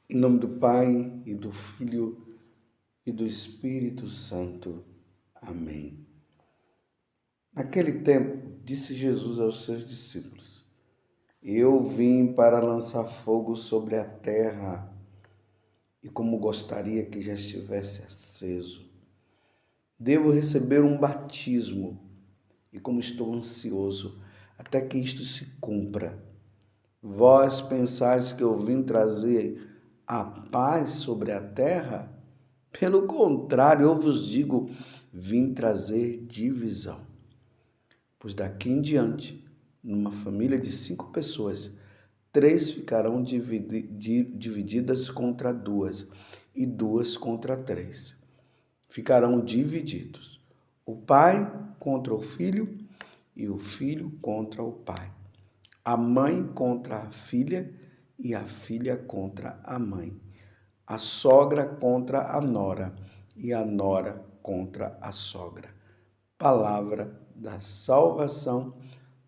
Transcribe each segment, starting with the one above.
Em nome do Pai, e do Filho, e do Espírito Santo. Amém. Naquele tempo, disse Jesus aos seus discípulos: Eu vim para lançar fogo sobre a terra, e como gostaria que já estivesse aceso. Devo receber um batismo, e como estou ansioso, até que isto se cumpra. Vós pensais que eu vim trazer a paz sobre a terra? Pelo contrário, eu vos digo, vim trazer divisão. Pois daqui em diante, numa família de 5 pessoas, 3 ficarão divididas contra 2 e 2 contra 3. Ficarão divididos. O pai contra o filho e o filho contra o pai. A mãe contra a filha e a filha contra a mãe. A sogra contra a nora e a nora contra a sogra. Palavra da salvação,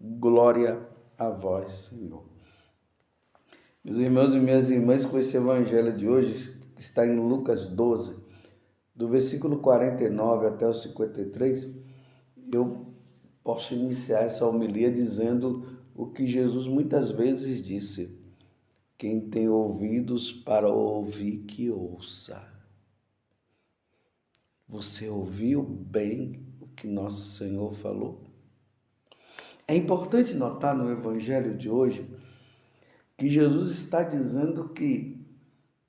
glória a vós, Senhor. Meus irmãos e minhas irmãs, com esse evangelho de hoje, que está em Lucas 12, do versículo 49 até o 53, eu posso iniciar essa homilia dizendo o que Jesus muitas vezes disse: quem tem ouvidos para ouvir, que ouça. Você ouviu bem o que nosso Senhor falou? É importante notar no evangelho de hoje que Jesus está dizendo que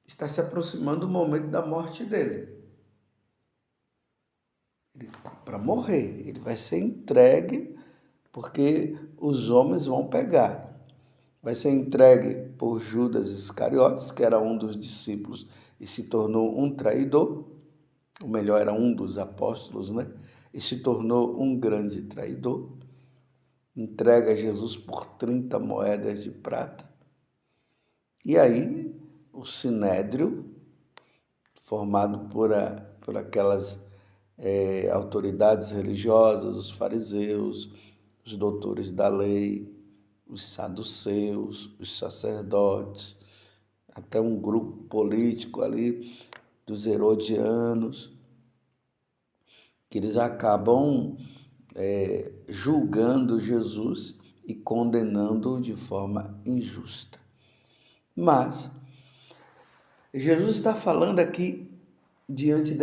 está se aproximando o momento da morte dele. Ele está para morrer, ele vai ser entregue porque os homens vão pegar. Vai ser entregue por Judas Iscariotes, que era um dos discípulos e se tornou um traidor, ou melhor, era um dos apóstolos, né? E se tornou um grande traidor. Entrega Jesus por 30 moedas de prata. E aí, o Sinédrio, formado por aquelas autoridades religiosas, os fariseus, os doutores da lei, os saduceus, os sacerdotes, até um grupo político ali dos herodianos, que eles acabam julgando Jesus e condenando-o de forma injusta. Mas Jesus está falando aqui, diante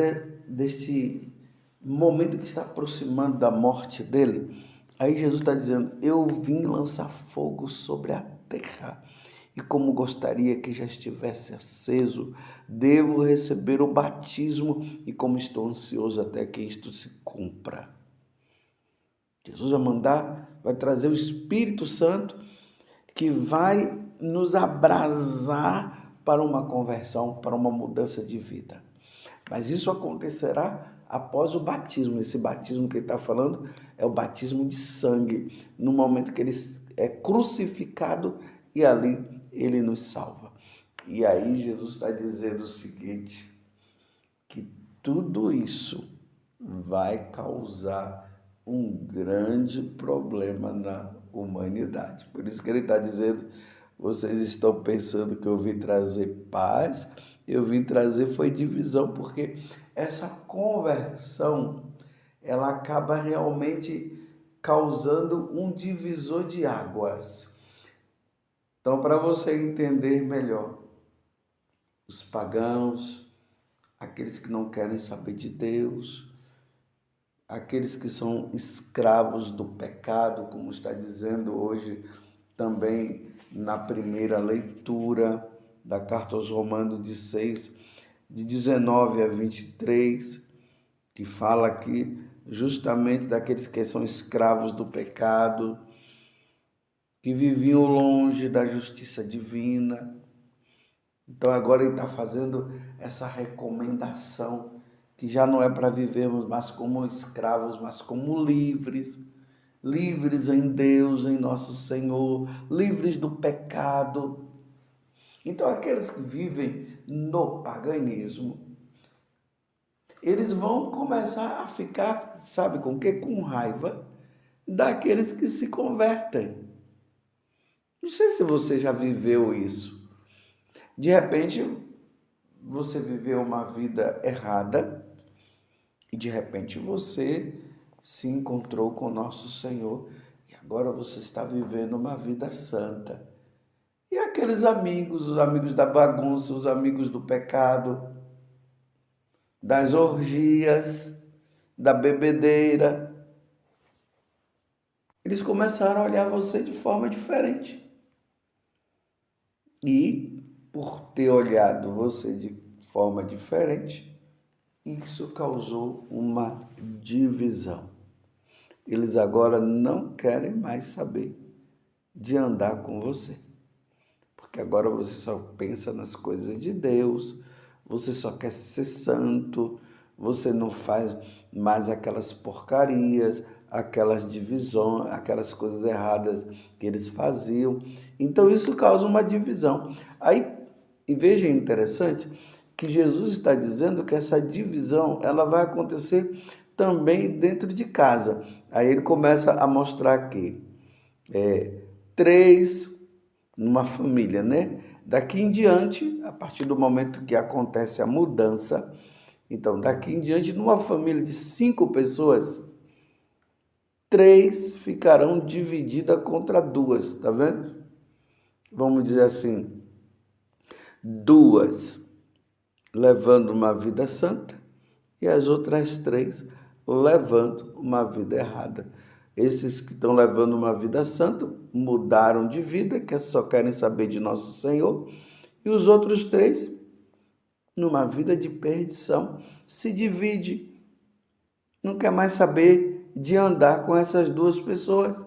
deste momento que está aproximando da morte dele, aí Jesus está dizendo: eu vim lançar fogo sobre a terra, e como gostaria que já estivesse aceso, devo receber o batismo, e como estou ansioso até que isto se cumpra. Jesus vai trazer o Espírito Santo, que vai nos abrasar para uma conversão, para uma mudança de vida. Mas isso acontecerá após o batismo. Esse batismo que ele está falando é o batismo de sangue, no momento que ele é crucificado e ali ele nos salva. E aí Jesus está dizendo o seguinte, que tudo isso vai causar um grande problema na humanidade. Por isso que ele está dizendo: vocês estão pensando que eu vim trazer paz, eu vim trazer foi divisão, porque essa conversão, ela acaba realmente causando um divisor de águas. Então, para você entender melhor, os pagãos, aqueles que não querem saber de Deus, aqueles que são escravos do pecado, como está dizendo hoje também na primeira leitura da carta aos Romanos de 6, de 19 a 23, que fala aqui justamente daqueles que são escravos do pecado, que viviam longe da justiça divina. Então agora ele está fazendo essa recomendação, que já não é para vivermos mais como escravos, mas como livres, livres em Deus, em nosso Senhor, livres do pecado. Então aqueles que vivem no paganismo, eles vão começar a ficar, sabe com o quê? Com raiva daqueles que se convertem. Não sei se você já viveu isso. De repente, você viveu uma vida errada e de repente você se encontrou com o nosso Senhor e agora você está vivendo uma vida santa. E aqueles amigos, os amigos da bagunça, os amigos do pecado, das orgias, da bebedeira, eles começaram a olhar você de forma diferente. E, por ter olhado você de forma diferente, isso causou uma divisão. Eles agora não querem mais saber de andar com você. Porque agora você só pensa nas coisas de Deus, você só quer ser santo, você não faz mais aquelas porcarias, aquelas divisões, aquelas coisas erradas que eles faziam. Então isso causa uma divisão. Aí, e veja interessante que Jesus está dizendo que essa divisão ela vai acontecer também dentro de casa. Aí ele começa a mostrar que três numa família, né? Daqui em diante, a partir do momento que acontece a mudança, então daqui em diante, numa família de 5 pessoas, 3 ficarão divididas contra 2, tá vendo? Vamos dizer assim, 2 levando uma vida santa e as outras 3 levando uma vida errada. Esses que estão levando uma vida santa mudaram de vida, que só querem saber de nosso Senhor, e os outros 3, numa vida de perdição, se divide, não quer mais saber de andar com essas 2 pessoas.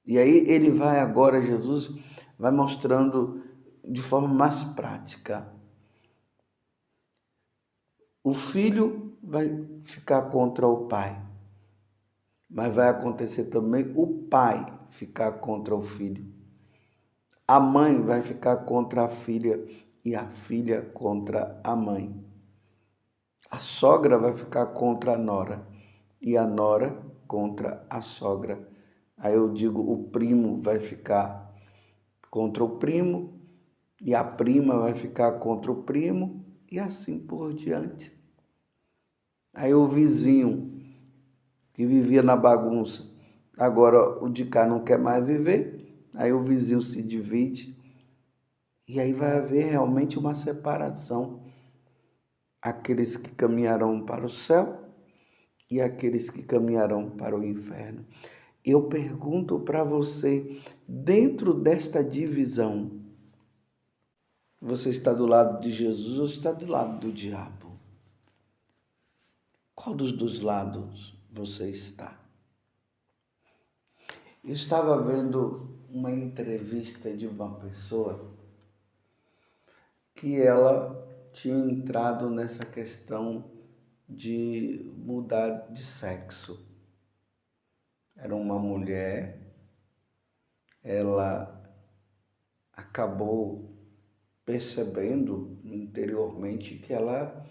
E aí ele vai agora, Jesus vai mostrando de forma mais prática. O filho vai ficar contra o pai, mas vai acontecer também o pai ficar contra o filho. A mãe vai ficar contra a filha e a filha contra a mãe. A sogra vai ficar contra a nora e a nora contra a sogra. Aí eu digo, o primo vai ficar contra o primo e a prima vai ficar contra o primo e assim por diante. Aí o vizinho que vivia na bagunça, agora o de cá não quer mais viver, aí o vizinho se divide e aí vai haver realmente uma separação. Aqueles que caminharão para o céu e aqueles que caminharão para o inferno. Eu pergunto para você, dentro desta divisão, você está do lado de Jesus ou está do lado do diabo? Qual dos dois lados você está? Eu estava vendo uma entrevista de uma pessoa que ela tinha entrado nessa questão de mudar de sexo. Era uma mulher, ela acabou percebendo interiormente que ela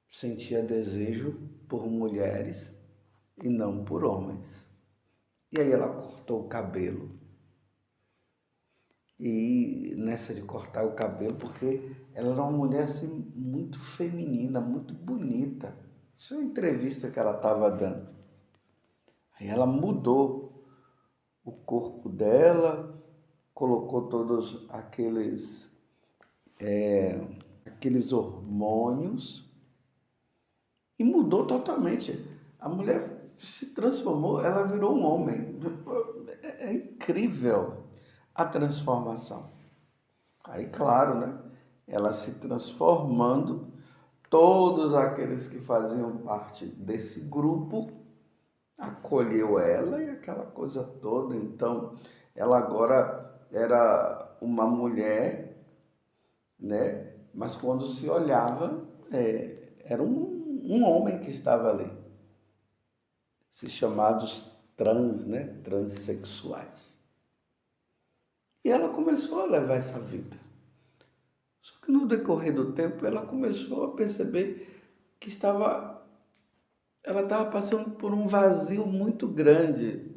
sentia desejo por mulheres e não por homens. E aí ela cortou o cabelo. E nessa de cortar o cabelo, porque ela era uma mulher assim muito feminina, muito bonita. Isso é uma entrevista que ela estava dando. Aí ela mudou o corpo dela, colocou todos aqueles hormônios e mudou totalmente. A mulher se transformou, ela virou um homem. É incrível a transformação. Aí, claro, né? Ela se transformando, todos aqueles que faziam parte desse grupo acolheu ela e aquela coisa toda. Então, ela agora era uma mulher, né? Mas quando se olhava, era um homem que estava ali. Esses chamados trans, né? Transsexuais. E ela começou a levar essa vida. Só que no decorrer do tempo, ela começou a perceber que ela estava passando por um vazio muito grande.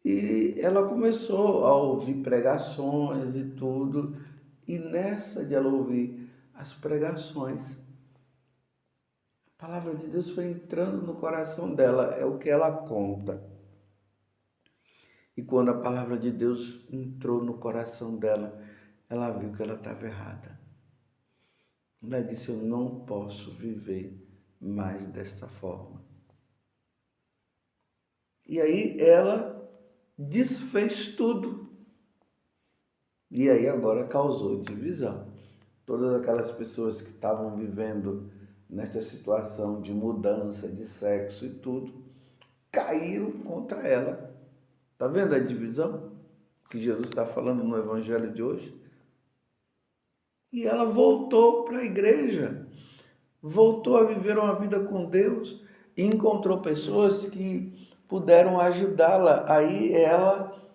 E ela começou a ouvir pregações e tudo, E nessa de ela ouvir as pregações, a palavra de Deus foi entrando no coração dela, é o que ela conta. E quando a palavra de Deus entrou no coração dela, ela viu que ela estava errada. Ela disse: eu não posso viver mais dessa forma. E aí ela desfez tudo. E aí agora causou divisão. Todas aquelas pessoas que estavam vivendo nesta situação de mudança de sexo e tudo, caíram contra ela. Está vendo a divisão que Jesus está falando no Evangelho de hoje? E ela voltou para a igreja, voltou a viver uma vida com Deus e encontrou pessoas que puderam ajudá-la. Aí ela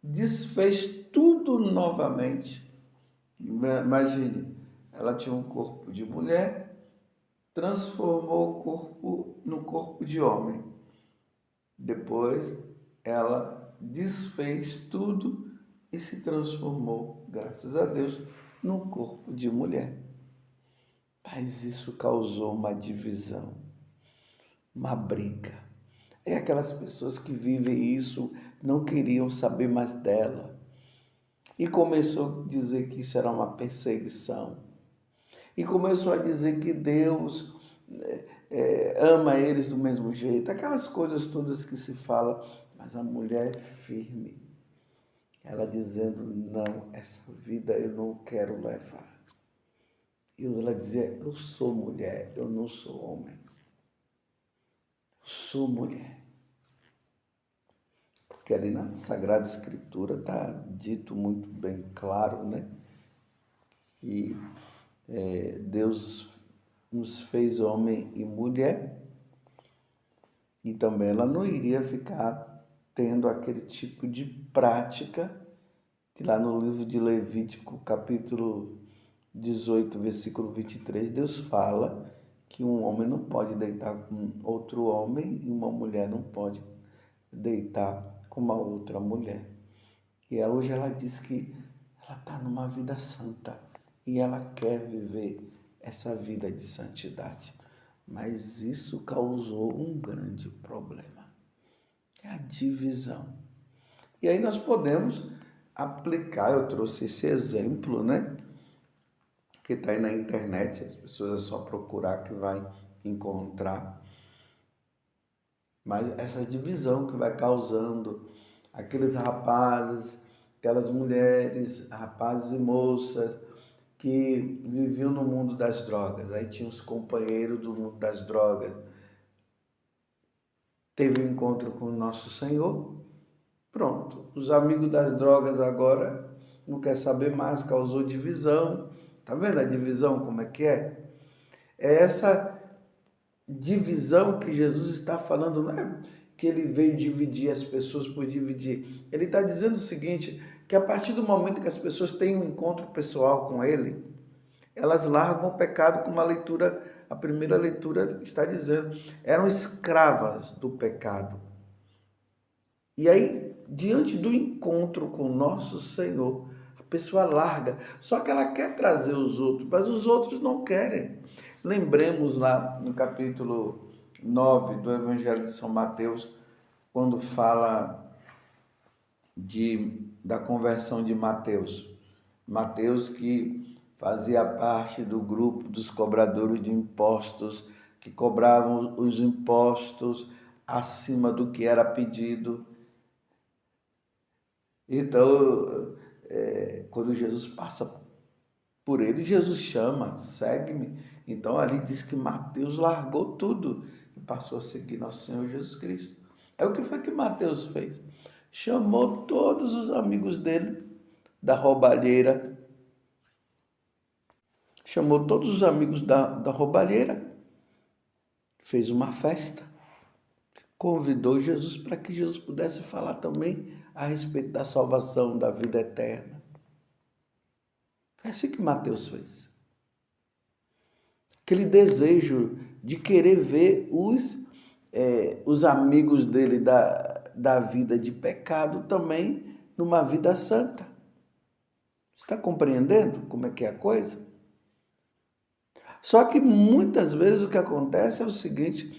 desfez tudo novamente. Imagine, ela tinha um corpo de mulher, transformou o corpo no corpo de homem. Depois ela desfez tudo e se transformou, graças a Deus, num corpo de mulher. Mas isso causou uma divisão, uma briga. E aquelas pessoas que vivem isso não queriam saber mais dela. E começou a dizer que isso era uma perseguição. E começou a dizer que Deus ama eles do mesmo jeito. Aquelas coisas todas que se fala. Mas a mulher é firme. Ela dizendo: não, essa vida eu não quero levar. E ela dizia: eu sou mulher, eu não sou homem. Eu sou mulher. Porque ali na Sagrada Escritura está dito muito bem claro, né? Que Deus nos fez homem e mulher. E também ela não iria ficar tendo aquele tipo de prática que lá no livro de Levítico, capítulo 18, versículo 23, Deus fala que um homem não pode deitar com outro homem e uma mulher não pode deitar com uma outra mulher. E hoje ela diz que ela está numa vida santa e ela quer viver essa vida de santidade. Mas isso causou um grande problema. É a divisão. E aí nós podemos aplicar, eu trouxe esse exemplo, né? Que está aí na internet, as pessoas é só procurar que vai encontrar. Mas essa divisão que vai causando aqueles rapazes, aquelas mulheres, rapazes e moças que viviam no mundo das drogas. Aí tinha os companheiros do mundo das drogas. Teve um encontro com o nosso Senhor. Pronto, os amigos das drogas agora não quer saber mais, causou divisão. Tá vendo a divisão como é que é? É essa divisão que Jesus está falando, não é que ele veio dividir as pessoas por dividir. Ele está dizendo o seguinte, que a partir do momento que as pessoas têm um encontro pessoal com ele, elas largam o pecado, como a primeira leitura está dizendo. Eram escravas do pecado. E aí, diante do encontro com o nosso Senhor, a pessoa larga. Só que ela quer trazer os outros, mas os outros não querem. Lembremos lá no capítulo 9 do Evangelho de São Mateus, quando fala da conversão de Mateus. Mateus que fazia parte do grupo dos cobradores de impostos, que cobravam os impostos acima do que era pedido. Então, quando Jesus passa por ele, Jesus chama, segue-me. Então, ali diz que Mateus largou tudo e passou a seguir nosso Senhor Jesus Cristo. É o que foi que Mateus fez. Chamou todos os amigos dele da roubalheira. Chamou todos os amigos da roubalheira. Fez uma festa. Convidou Jesus para que Jesus pudesse falar também a respeito da salvação, da vida eterna. É assim que Mateus fez. Aquele desejo de querer ver os amigos dele da vida de pecado também numa vida santa. Está compreendendo como é que é a coisa? Só que muitas vezes o que acontece é o seguinte: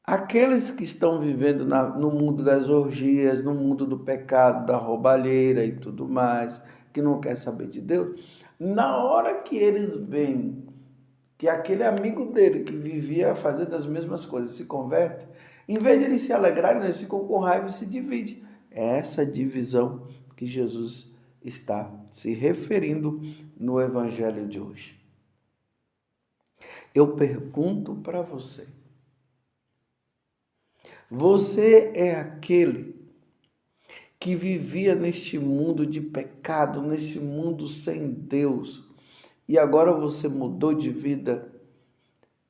aqueles que estão vivendo no mundo das orgias, no mundo do pecado, da roubalheira e tudo mais, que não quer saber de Deus, na hora que eles veem que aquele amigo dele que vivia fazendo as mesmas coisas se converte, em vez de eles se alegrarem, eles ficam com raiva e se dividem. É essa divisão que Jesus está se referindo no Evangelho de hoje. Eu pergunto para você: você é aquele que vivia neste mundo de pecado, neste mundo sem Deus, e agora você mudou de vida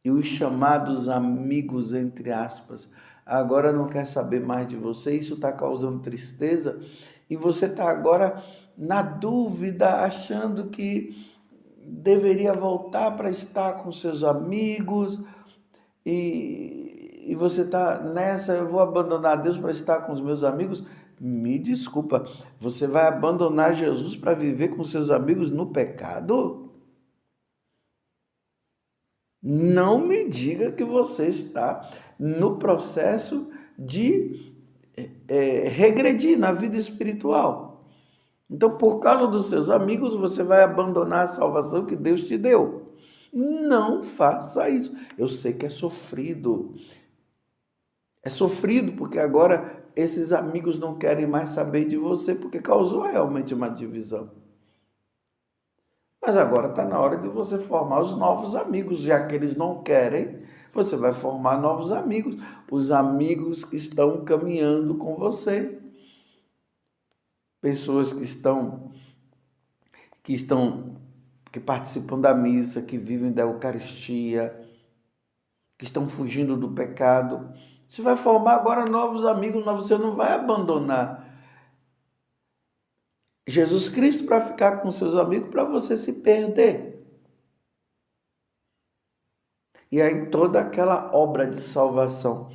e os chamados amigos, entre aspas, agora não quer saber mais de você, isso está causando tristeza, e você está agora na dúvida, achando que deveria voltar para estar com seus amigos, e você está nessa: eu vou abandonar Deus para estar com os meus amigos. Me desculpa, você vai abandonar Jesus para viver com seus amigos no pecado? Não me diga que você está no processo de regredir na vida espiritual. Então, por causa dos seus amigos, você vai abandonar a salvação que Deus te deu. Não faça isso. Eu sei que é sofrido. É sofrido porque agora esses amigos não querem mais saber de você, porque causou realmente uma divisão. Mas agora está na hora de você formar os novos amigos, já que eles não querem, você vai formar novos amigos, os amigos que estão caminhando com você, pessoas que participam da missa, que vivem da Eucaristia, que estão fugindo do pecado. Você vai formar agora novos amigos, mas você não vai abandonar Jesus Cristo para ficar com seus amigos, para você se perder. E aí toda aquela obra de salvação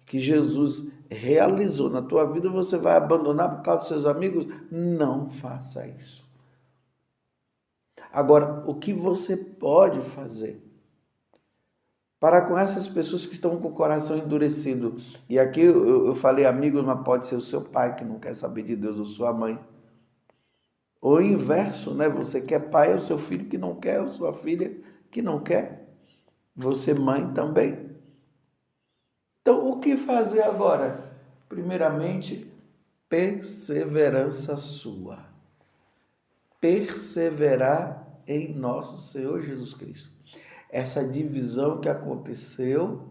que Jesus realizou na tua vida, você vai abandonar por causa dos seus amigos? Não faça isso. Agora, o que você pode fazer para com essas pessoas que estão com o coração endurecido? E aqui eu falei amigos, mas pode ser o seu pai que não quer saber de Deus, ou sua mãe. Ou o inverso, né? Você que é pai, é o seu filho que não quer, ou sua filha que não quer. Você mãe também. Então, o que fazer agora? Primeiramente, perseverança sua. Perseverar em nosso Senhor Jesus Cristo. Essa divisão que aconteceu,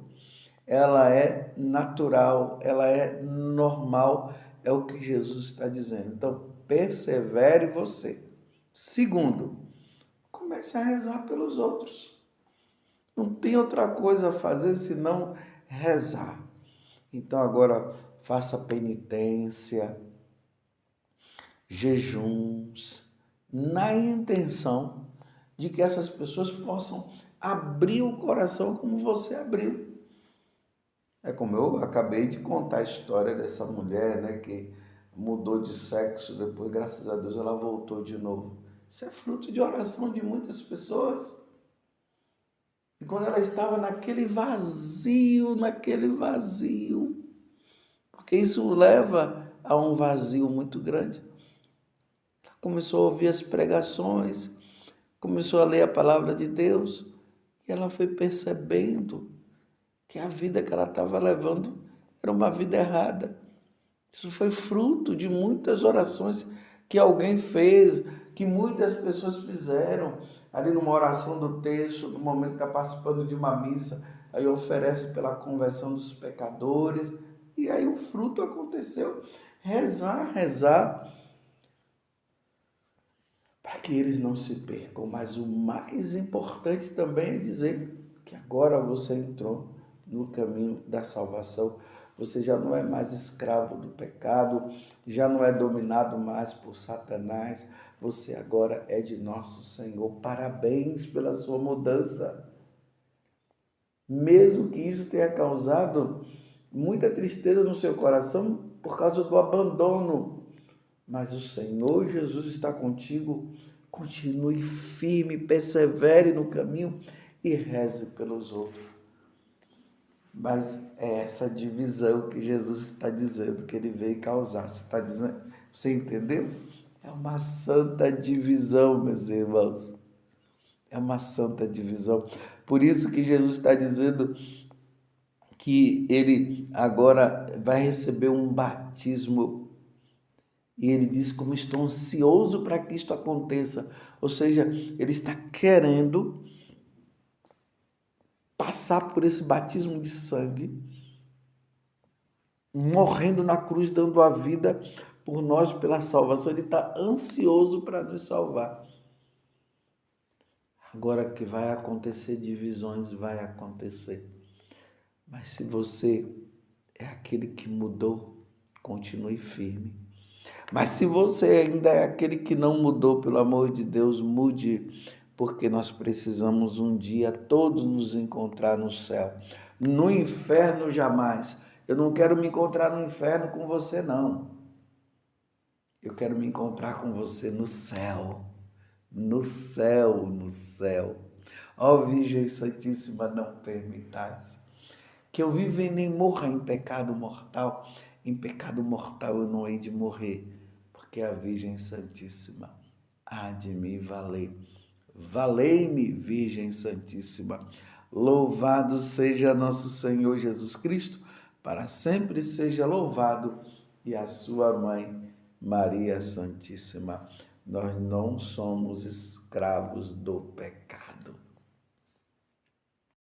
ela é natural, ela é normal, é o que Jesus está dizendo. Então, persevere você. Segundo, comece a rezar pelos outros. Não tem outra coisa a fazer senão rezar. Então agora faça penitência, jejuns, na intenção de que essas pessoas possam abrir o coração como você abriu. É como eu acabei de contar a história dessa mulher, né, que mudou de sexo, depois, graças a Deus, ela voltou de novo. Isso é fruto de oração de muitas pessoas. E quando ela estava naquele vazio, porque isso leva a um vazio muito grande, ela começou a ouvir as pregações, começou a ler a palavra de Deus, e ela foi percebendo que a vida que ela estava levando era uma vida errada. Isso foi fruto de muitas orações que alguém fez, que muitas pessoas fizeram, ali numa oração do texto, no momento que está participando de uma missa, aí oferece pela conversão dos pecadores, e aí o fruto aconteceu. Rezar, para que eles não se percam. Mas o mais importante também é dizer que agora você entrou no caminho da salvação. Você já não é mais escravo do pecado, já não é dominado mais por Satanás. Você agora é de nosso Senhor. Parabéns pela sua mudança. Mesmo que isso tenha causado muita tristeza no seu coração por causa do abandono, mas o Senhor Jesus está contigo continue firme, persevere no caminho e reze pelos outros. Mas é essa divisão que Jesus está dizendo que ele veio causar. Você está dizendo? Você entendeu? É uma santa divisão, meus irmãos. É uma santa divisão. Por isso que Jesus está dizendo que ele agora vai receber um batismo. E ele diz como estou ansioso para que isto aconteça. Ou seja, ele está querendo passar por esse batismo de sangue, morrendo na cruz, dando a vida por nós, pela salvação. Ele está ansioso para nos salvar. Agora que vai acontecer divisões, vai acontecer. Mas se você é aquele que mudou, continue firme. Mas se você ainda é aquele que não mudou, pelo amor de Deus, mude, porque nós precisamos um dia todos nos encontrar no céu. No inferno jamais. Eu não quero me encontrar no inferno com você, não. Eu quero me encontrar com você no céu. No céu, no céu. Ó Virgem Santíssima, não permitais que eu viva e nem morra em pecado mortal. Em pecado mortal eu não hei de morrer, porque a Virgem Santíssima há de me valer. Valei-me, Virgem Santíssima. Louvado seja nosso Senhor Jesus Cristo, para sempre seja louvado, e a sua mãe, Maria Santíssima. Nós não somos escravos do pecado.